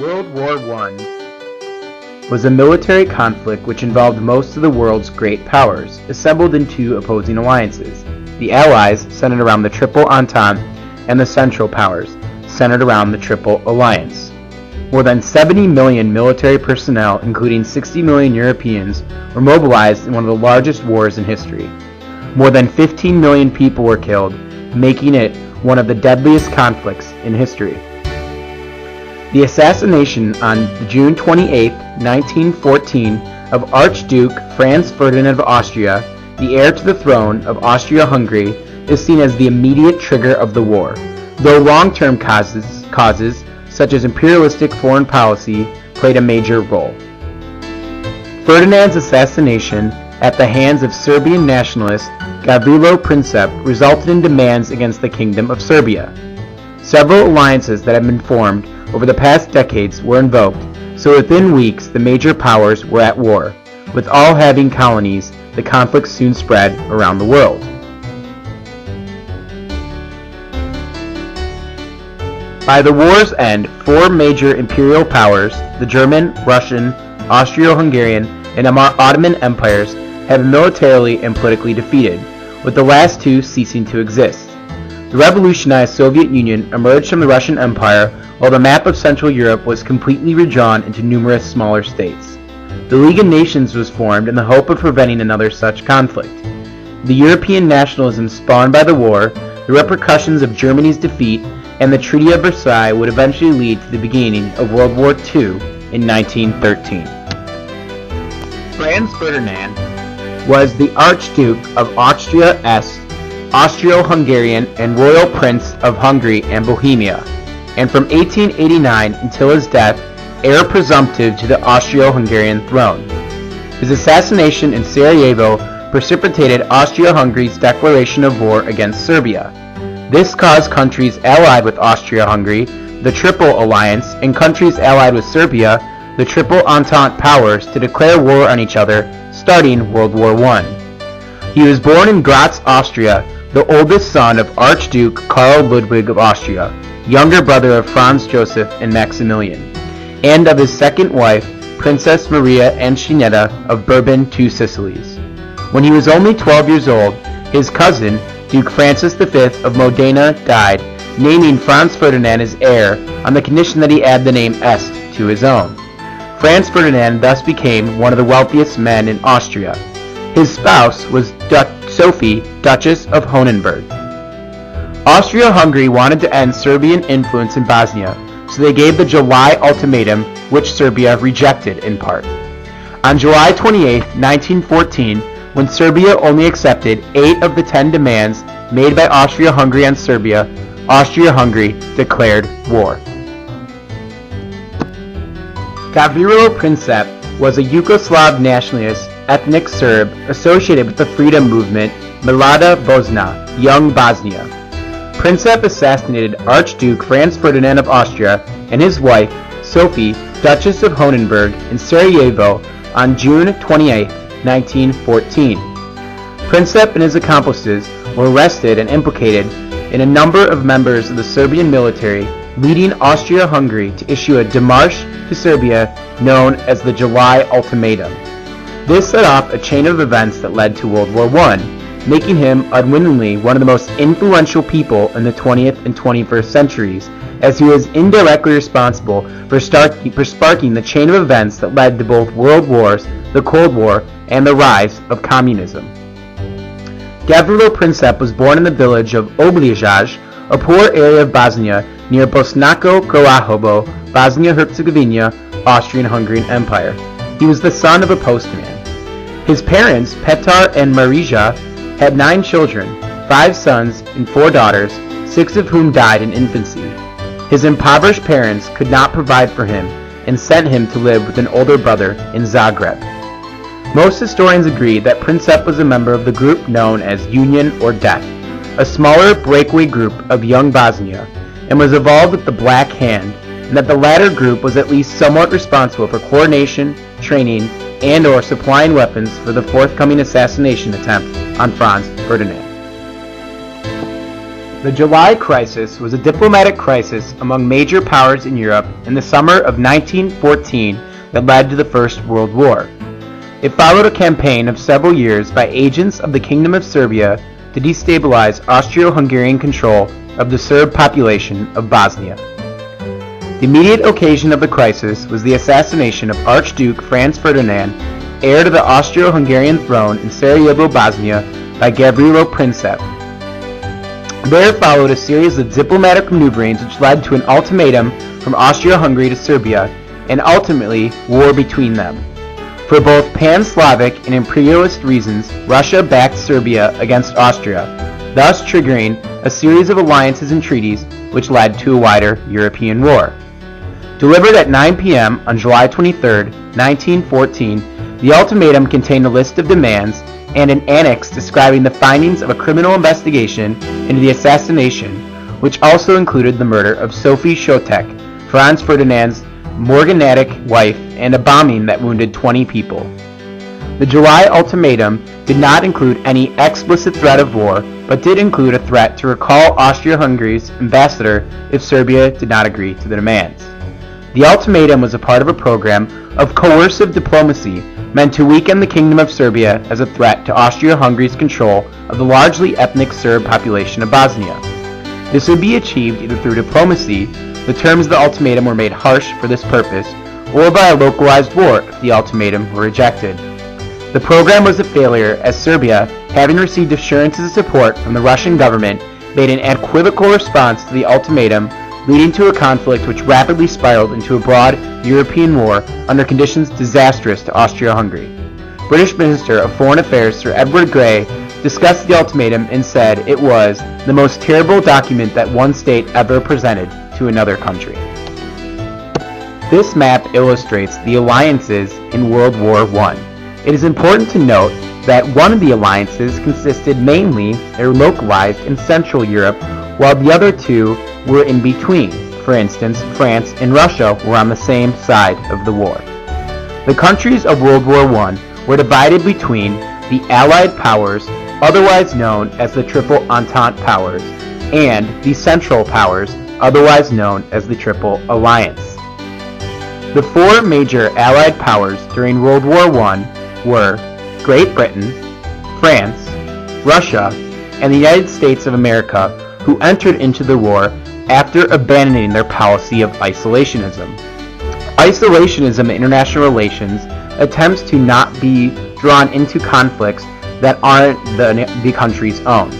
World War I was a military conflict which involved most of the world's great powers, assembled in two opposing alliances: the Allies, centered around the Triple Entente, and the Central Powers, centered around the Triple Alliance. More than 70 million military personnel, including 60 million Europeans, were mobilized in one of the largest wars in history. More than 15 million people were killed, making it one of the deadliest conflicts in history. The assassination on June 28, 1914, of Archduke Franz Ferdinand of Austria, the heir to the throne of Austria-Hungary, is seen as the immediate trigger of the war, though long-term causes such as imperialistic foreign policy played a major role. Ferdinand's assassination at the hands of Serbian nationalist Gavrilo Princip resulted in demands against the Kingdom of Serbia. Several alliances that had been formed over the past decades were invoked, so within weeks the major powers were at war. With all having colonies, the conflict soon spread around the world. By the war's end, four major imperial powers, the German, Russian, Austro-Hungarian, and Ottoman empires, had been militarily and politically defeated, with the last two ceasing to exist. The revolutionized Soviet Union emerged from the Russian Empire, while the map of Central Europe was completely redrawn into numerous smaller states. The League of Nations was formed in the hope of preventing another such conflict. The European nationalism spawned by the war, the repercussions of Germany's defeat, and the Treaty of Versailles would eventually lead to the beginning of World War II in 1913. Franz Ferdinand was the Archduke of Austria-Est, Austro-Hungarian, and Royal Prince of Hungary and Bohemia, and from 1889 until his death, heir presumptive to the Austro-Hungarian throne. His assassination in Sarajevo precipitated Austria-Hungary's declaration of war against Serbia. This caused countries allied with Austria-Hungary, the Triple Alliance, and countries allied with Serbia, the Triple Entente powers, to declare war on each other, starting World War I. He was born in Graz, Austria, the oldest son of Archduke Karl Ludwig of Austria, younger brother of Franz Joseph and Maximilian, and of his second wife, Princess Maria Antoinetta of Bourbon, Two Sicilies. When he was only 12 years old, his cousin, Duke Francis V of Modena, died, naming Franz Ferdinand his heir on the condition that he add the name Est to his own. Franz Ferdinand thus became one of the wealthiest men in Austria. His spouse was Sophie, Duchess of Honenberg. Austria-Hungary wanted to end Serbian influence in Bosnia, so they gave the July Ultimatum, which Serbia rejected in part. On July 28, 1914, when Serbia only accepted 8 of the 10 demands made by Austria-Hungary on Serbia, Austria-Hungary declared war. Gavrilo Princip was a Yugoslav nationalist ethnic Serb associated with the freedom movement Mlada Bosna, Young Bosnia. Princip assassinated Archduke Franz Ferdinand of Austria and his wife, Sophie, Duchess of Honenberg, in Sarajevo on June 28, 1914. Princip and his accomplices were arrested and implicated in a number of members of the Serbian military, leading Austria-Hungary to issue a démarche to Serbia known as the July Ultimatum. This set off a chain of events that led to World War I, making him unwittingly one of the most influential people in the 20th and 21st centuries, as he was indirectly responsible for sparking the chain of events that led to both world wars, the Cold War, and the rise of communism. Gavrilo Princip was born in the village of Obližaj, a poor area of Bosnia near Bosnako Krajovo, Bosnia-Herzegovina, Austrian-Hungarian Empire. He was the son of a postman. His parents, Petar and Marija, had 9 children, 5 sons and 4 daughters, 6 of whom died in infancy. His impoverished parents could not provide for him and sent him to live with an older brother in Zagreb. Most historians agree that Princip was a member of the group known as Union or Death, a smaller breakaway group of young Bosnia, and was involved with the Black Hand, and that the latter group was at least somewhat responsible for coordination, training, and/or supplying weapons for the forthcoming assassination attempt on Franz Ferdinand. The July Crisis was a diplomatic crisis among major powers in Europe in the summer of 1914 that led to the First World War. It followed a campaign of several years by agents of the Kingdom of Serbia to destabilize Austro-Hungarian control of the Serb population of Bosnia. The immediate occasion of the crisis was the assassination of Archduke Franz Ferdinand, heir to the Austro-Hungarian throne in Sarajevo, Bosnia, by Gavrilo Princip. There followed a series of diplomatic maneuverings which led to an ultimatum from Austria-Hungary to Serbia, and ultimately war between them. For both pan-Slavic and imperialist reasons, Russia backed Serbia against Austria, thus triggering a series of alliances and treaties which led to a wider European war. Delivered at 9 p.m. on July 23, 1914, the ultimatum contained a list of demands and an annex describing the findings of a criminal investigation into the assassination, which also included the murder of Sophie Chotek, Franz Ferdinand's morganatic wife, and a bombing that wounded 20 people. The July ultimatum did not include any explicit threat of war, but did include a threat to recall Austria-Hungary's ambassador if Serbia did not agree to the demands. The ultimatum was a part of a program of coercive diplomacy meant to weaken the Kingdom of Serbia as a threat to Austria-Hungary's control of the largely ethnic Serb population of Bosnia. This would be achieved either through diplomacy, the terms of the ultimatum were made harsh for this purpose, or by a localized war if the ultimatum were rejected. The program was a failure as Serbia, having received assurances of support from the Russian government, made an unequivocal response to the ultimatum, leading to a conflict which rapidly spiraled into a broad European war under conditions disastrous to Austria-Hungary. British Minister of Foreign Affairs Sir Edward Grey discussed the ultimatum and said it was the most terrible document that one state ever presented to another country. This map illustrates the alliances in World War I. It is important to note that one of the alliances consisted mainly or localized in Central Europe, while the other two were in between. For instance, France and Russia were on the same side of the war. The countries of World War I were divided between the Allied powers, otherwise known as the Triple Entente powers, and the Central powers, otherwise known as the Triple Alliance. The four major Allied powers during World War I were Great Britain, France, Russia, and the United States of America, who entered into the war after abandoning their policy of isolationism. Isolationism in international relations attempts to not be drawn into conflicts that aren't the country's own.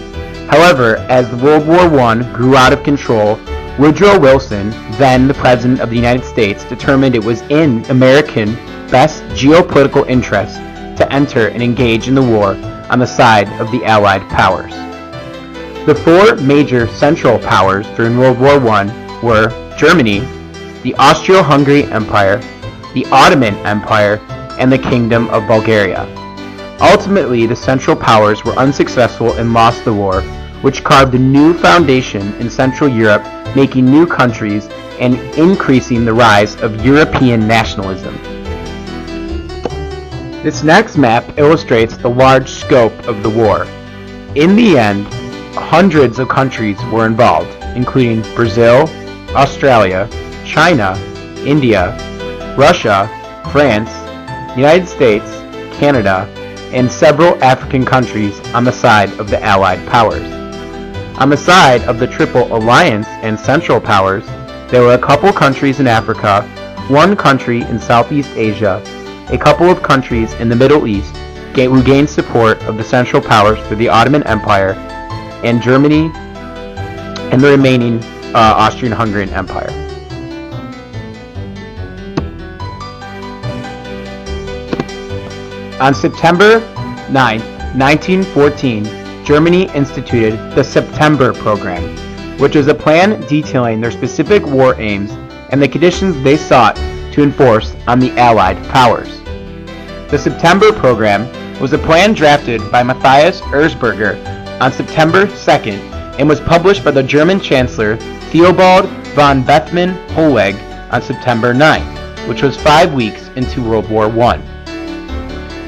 However, as World War I grew out of control, Woodrow Wilson, then the President of the United States, determined it was in American best geopolitical interest to enter and engage in the war on the side of the Allied powers. The four major Central powers during World War I were Germany, the Austro-Hungary Empire, the Ottoman Empire, and the Kingdom of Bulgaria. Ultimately, the Central powers were unsuccessful and lost the war, which carved a new foundation in Central Europe, making new countries and increasing the rise of European nationalism. This next map illustrates the large scope of the war. In the end, hundreds of countries were involved, including Brazil, Australia, China, India, Russia, France, United States, Canada, and several African countries on the side of the Allied powers. On the side of the Triple Alliance and Central powers, there were a couple countries in Africa, one country in Southeast Asia, a couple of countries in the Middle East who gained support of the Central powers through the Ottoman Empire, and Germany, and the remaining Austrian-Hungarian Empire. On September 9, 1914, Germany instituted the September Program, which was a plan detailing their specific war aims and the conditions they sought to enforce on the Allied powers. The September Program was a plan drafted by Matthias Erzberger on September 2nd and was published by the German Chancellor Theobald von Bethmann-Hollweg on September 9th, which was 5 weeks into World War I.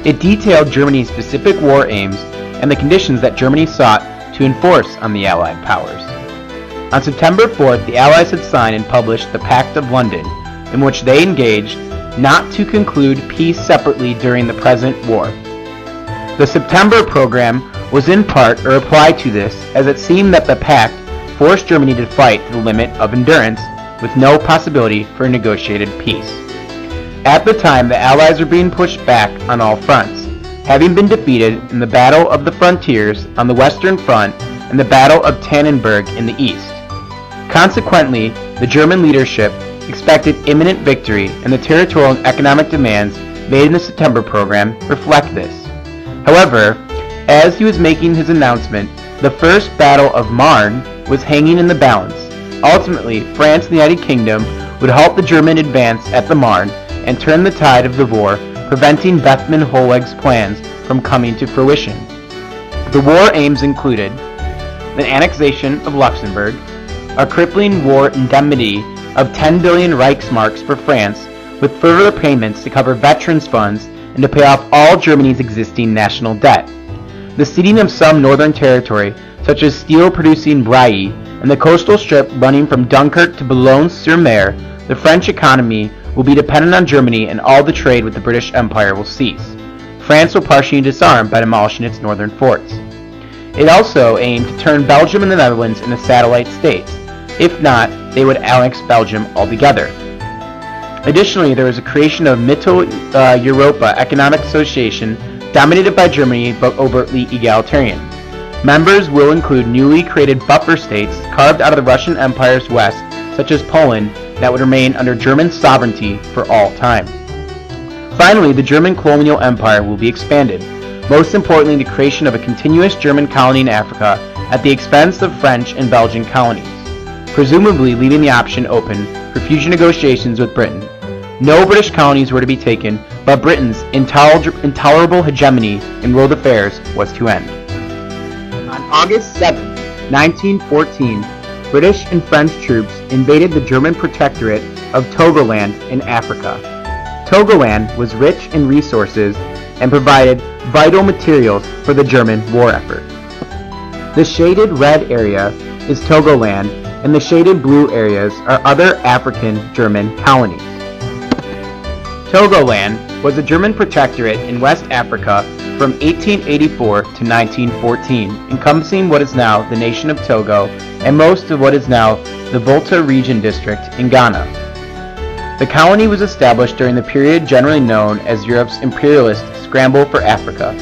It detailed Germany's specific war aims and the conditions that Germany sought to enforce on the Allied powers. On September 4th, the Allies had signed and published the Pact of London, in which they engaged not to conclude peace separately during the present war. The September program was in part a reply to this, as it seemed that the pact forced Germany to fight to the limit of endurance with no possibility for a negotiated peace. At the time, the Allies were being pushed back on all fronts, having been defeated in the Battle of the Frontiers on the Western Front and the Battle of Tannenberg in the East. Consequently, the German leadership expected imminent victory, and the territorial and economic demands made in the September program reflect this. However, as he was making his announcement, the First Battle of Marne was hanging in the balance. Ultimately, France and the United Kingdom would halt the German advance at the Marne and turn the tide of the war, preventing Bethmann Hollweg's plans from coming to fruition. The war aims included the annexation of Luxembourg, a crippling war indemnity of 10 billion Reichsmarks for France, with further payments to cover veterans' funds and to pay off all Germany's existing national debt. The ceding of some northern territory, such as steel-producing Brie, and the coastal strip running from Dunkirk to Boulogne-sur-Mer. The French economy will be dependent on Germany, and all the trade with the British Empire will cease. France will partially disarm by demolishing its northern forts. It also aimed to turn Belgium and the Netherlands into satellite states. If not, they would annex Belgium altogether. Additionally, there was a creation of Mittel-Europa Economic Association dominated by Germany but overtly egalitarian. Members will include newly created buffer states carved out of the Russian Empire's west, such as Poland, that would remain under German sovereignty for all time. Finally, the German colonial empire will be expanded, most importantly the creation of a continuous German colony in Africa at the expense of French and Belgian colonies, presumably leaving the option open for future negotiations with Britain. No British colonies were to be taken, but Britain's intolerable hegemony in world affairs was to end. On August 7, 1914, British and French troops invaded the German protectorate of Togoland in Africa. Togoland was rich in resources and provided vital materials for the German war effort. The shaded red area is Togoland, and the shaded blue areas are other African German colonies. Togoland was a German protectorate in West Africa from 1884 to 1914, encompassing what is now the nation of Togo and most of what is now the Volta Region District in Ghana. The colony was established during the period generally known as Europe's imperialist scramble for Africa.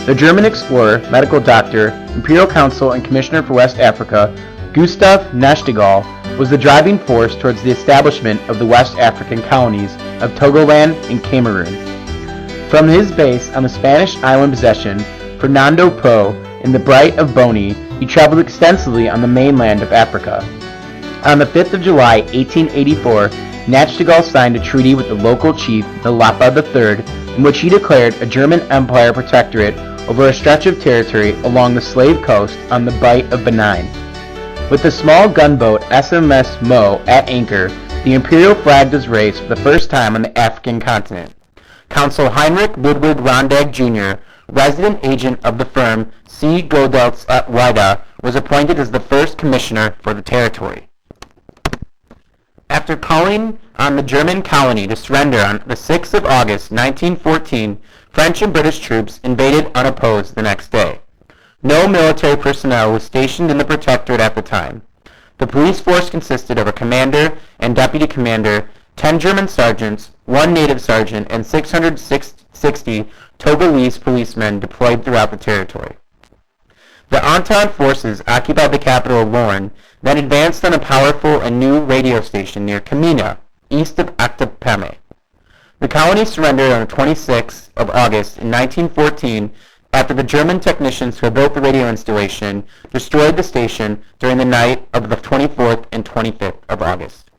The German explorer, medical doctor, imperial council, and commissioner for West Africa, Gustav Nachtigal, was the driving force towards the establishment of the West African colonies of Togoland and Cameroon. From his base on the Spanish island possession, Fernando Po, in the Bight of Bonny, he traveled extensively on the mainland of Africa. On the 5th of July, 1884, Nachtigal signed a treaty with the local chief, Nalapa III, in which he declared a German Empire protectorate over a stretch of territory along the Slave Coast on the Bight of Benin. With the small gunboat SMS Mo at anchor, the imperial flag was raised for the first time on the African continent. Consul Heinrich Ludwig Rondag Jr., resident agent of the firm C. Godeltz at Wida, was appointed as the first commissioner for the territory. After calling on the German colony to surrender on the 6th of August 1914, French and British troops invaded unopposed the next day. No military personnel was stationed in the protectorate at the time. The police force consisted of a commander and deputy commander, 10 German sergeants, 1 native sergeant, and 660 Togolese policemen deployed throughout the territory. The Entente forces occupied the capital of Lorne, then advanced on a powerful and new radio station near Kamina, east of Actapame. The colony surrendered on the 26th of August in 1914 after the German technicians who had built the radio installation destroyed the station during the night of the 24th and 25th of August.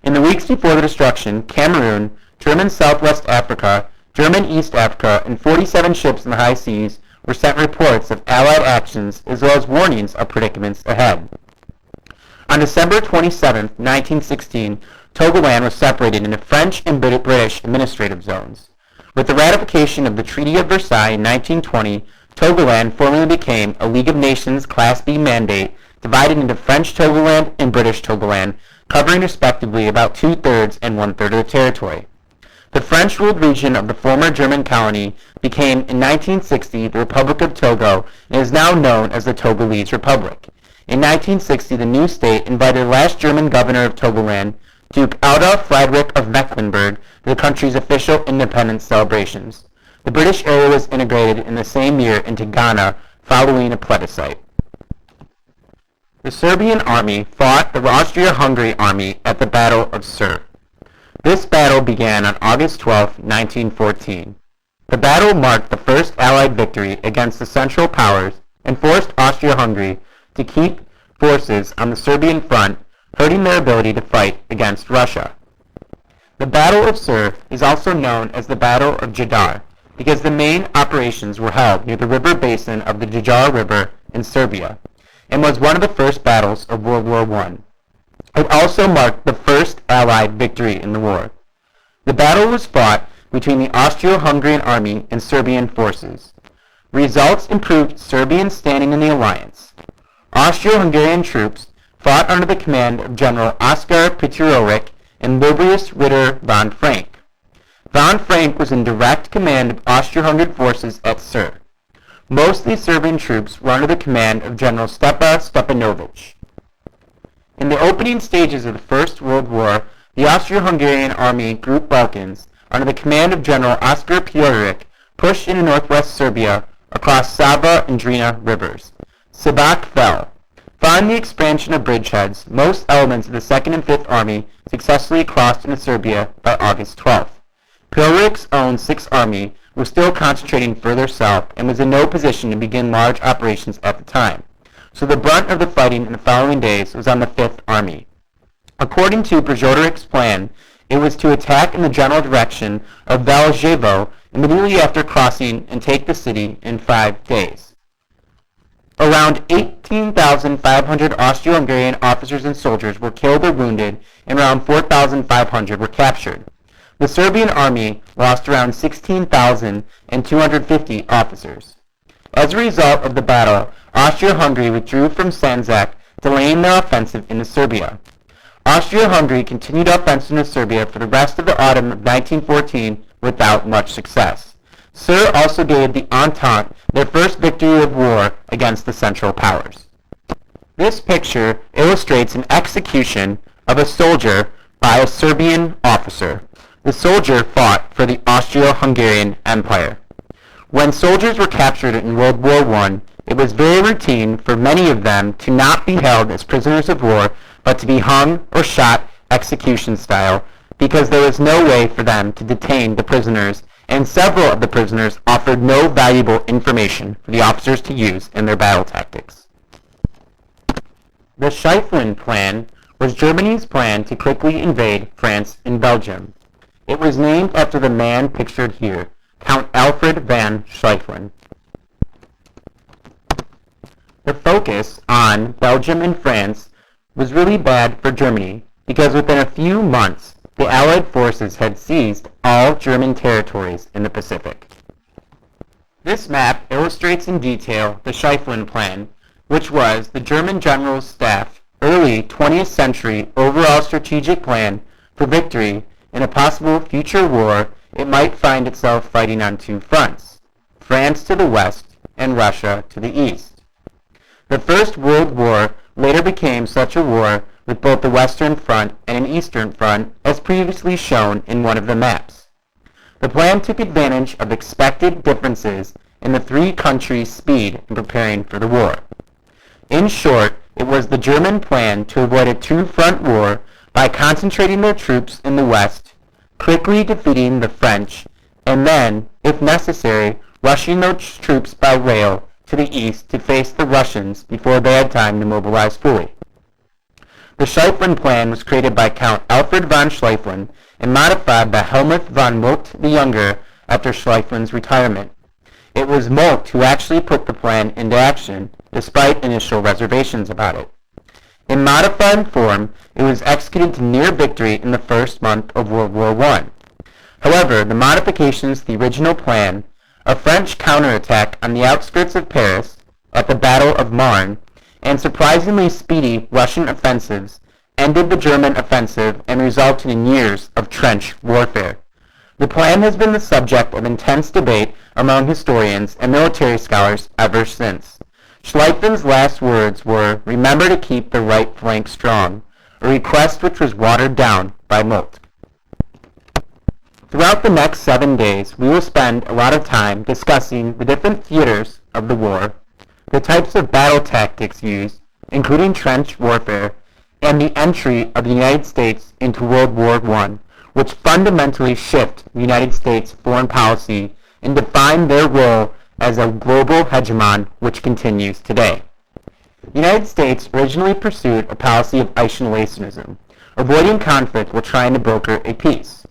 In the weeks before the destruction, Cameroon, German Southwest Africa, German East Africa, and 47 ships in the high seas were sent reports of Allied actions as well as warnings of predicaments ahead. On December 27, 1916, Togoland was separated into French and British administrative zones. With the ratification of the Treaty of Versailles in 1920, Togoland formally became a League of Nations Class B mandate divided into French Togoland and British Togoland, covering respectively about 2/3 and 1/3 of the territory. The French-ruled region of the former German colony became in 1960 the Republic of Togo and is now known as the Togolese Republic. In 1960, the new state invited the last German governor of Togoland, Duke Otto Friedrich of Mecklenburg, to the country's official independence celebrations. The British area was integrated in the same year into Ghana following a plebiscite. The Serbian army fought the Austria-Hungary army at the Battle of Sur. This battle began on August 12, 1914. The battle marked the first Allied victory against the Central Powers and forced Austria-Hungary to keep forces on the Serbian front, hurting their ability to fight against Russia. The Battle of Sur is also known as the Battle of Jadar because the main operations were held near the river basin of the Jadar River in Serbia, and was one of the first battles of World War I. It also marked the first Allied victory in the war. The battle was fought between the Austro-Hungarian army and Serbian forces. Results improved Serbian standing in the alliance. Austro-Hungarian troops fought under the command of General Oskar Peterovic and Lobrius Ritter von Frank. Von Frank was in direct command of Austro-Hungarian forces at Sur. Most of the Serbian troops were under the command of General Stepa Stepanovic. In the opening stages of the First World War, the Austro-Hungarian Army Group Balkans, under the command of General Oskar Peterovic, pushed into northwest Serbia across Sava and Drina rivers. Sabak fell. Following the expansion of bridgeheads, most elements of the 2nd and 5th Army successfully crossed into Serbia by August 12th. Peterovic's own 6th Army was still concentrating further south and was in no position to begin large operations at the time, so the brunt of the fighting in the following days was on the 5th Army. According to Peterovic's plan, it was to attack in the general direction of Valjevo immediately after crossing and take the city in 5 days. Around 18,500 Austro-Hungarian officers and soldiers were killed or wounded, and around 4,500 were captured. The Serbian army lost around 16,250 officers. As a result of the battle, Austria-Hungary withdrew from Sandžak, delaying their offensive into Serbia. Austria-Hungary continued offensive into Serbia for the rest of the autumn of 1914 without much success. Sur also gave the Entente their first victory of war against the Central Powers. This picture illustrates an execution of a soldier by a Serbian officer. The soldier fought for the Austro-Hungarian Empire. When soldiers were captured in World War I, it was very routine for many of them to not be held as prisoners of war, but to be hung or shot execution style, because there was no way for them to detain the prisoners, and several of the prisoners offered no valuable information for the officers to use in their battle tactics. The Schlieffen Plan was Germany's plan to quickly invade France and Belgium. It was named after the man pictured here, Count Alfred van Schlieffen. The focus on Belgium and France was really bad for Germany because within a few months the Allied forces had seized all German territories in the Pacific. This map illustrates in detail the Schlieffen Plan, which was the German General Staff early 20th century overall strategic plan for victory in a possible future war it might find itself fighting on 2 fronts, France to the west and Russia to the east. The First World War later became such a war with both the Western Front and an Eastern Front, as previously shown in one of the maps. The plan took advantage of expected differences in the 3 countries' speed in preparing for the war. In short, it was the German plan to avoid a 2-front war by concentrating their troops in the West, quickly defeating the French, and then, if necessary, rushing those troops by rail to the east to face the Russians before they had time to mobilize fully. The Schlieffen Plan was created by Count Alfred von Schlieffen and modified by Helmuth von Moltke the Younger after Schlieffen's retirement. It was Moltke who actually put the plan into action, despite initial reservations about it. In modified form, it was executed to near victory in the first month of World War I. However, the modifications to the original plan, a French counterattack on the outskirts of Paris at the Battle of Marne, and surprisingly speedy Russian offensives ended the German offensive and resulted in years of trench warfare. The plan has been the subject of intense debate among historians and military scholars ever since. Schleifen's last words were, "Remember to keep the right flank strong," a request which was watered down by Moltke. Throughout the next 7 days, we will spend a lot of time discussing the different theaters of the war, the types of battle tactics used, including trench warfare, and the entry of the United States into World War I, which fundamentally shift the United States' foreign policy and define their role as a global hegemon which continues today. The United States originally pursued a policy of isolationism, avoiding conflict while trying to broker a peace.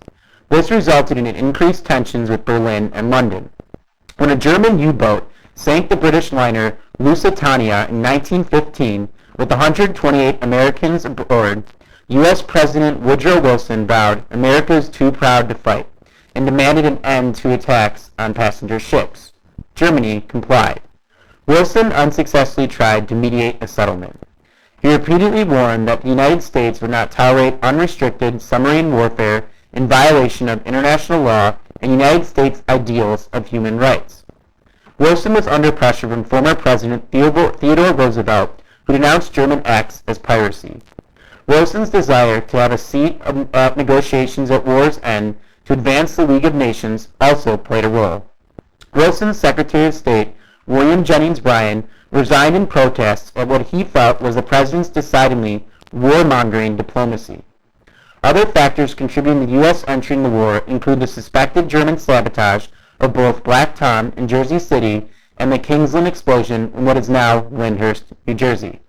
This resulted in increased tensions with Berlin and London. When a German U-boat sank the British liner Lusitania in 1915 with 128 Americans aboard, U.S. President Woodrow Wilson vowed America is too proud to fight and demanded an end to attacks on passenger ships. Germany complied. Wilson unsuccessfully tried to mediate a settlement. He repeatedly warned that the United States would not tolerate unrestricted submarine warfare in violation of international law and United States ideals of human rights. Wilson was under pressure from former President Theodore Roosevelt, who denounced German acts as piracy. Wilson's desire to have a seat of negotiations at war's end to advance the League of Nations also played a role. Wilson's Secretary of State, William Jennings Bryan, resigned in protest at what he felt was the president's decidedly warmongering diplomacy. Other factors contributing to the U.S. entering the war include the suspected German sabotage of both Black Tom in Jersey City and the Kingsland explosion in what is now Lyndhurst, New Jersey.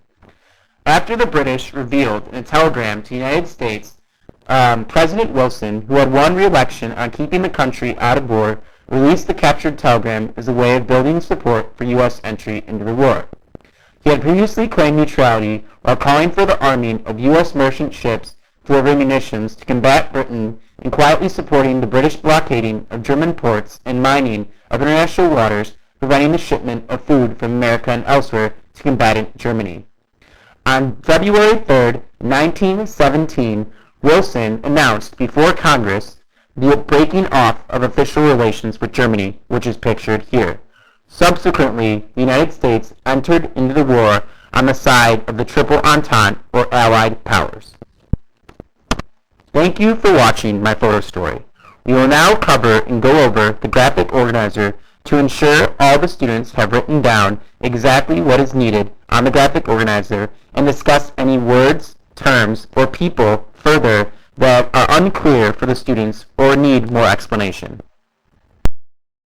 After the British revealed in a telegram to the United States, President Wilson, who had won re-election on keeping the country out of war, released the captured telegram as a way of building support for U.S. entry into the war. He had previously claimed neutrality while calling for the arming of U.S. merchant ships delivering munitions to combat Britain and quietly supporting the British blockading of German ports and mining of international waters, preventing the shipment of food from America and elsewhere to combatant Germany. On February 3, 1917, Wilson announced before Congress the breaking off of official relations with Germany, which is pictured here. Subsequently, the United States entered into the war on the side of the Triple Entente or Allied powers. Thank you for watching my photo story. We will now cover and go over the graphic organizer to ensure all the students have written down exactly what is needed on the graphic organizer and discuss any words, terms, or people further that are unclear for the students or need more explanation.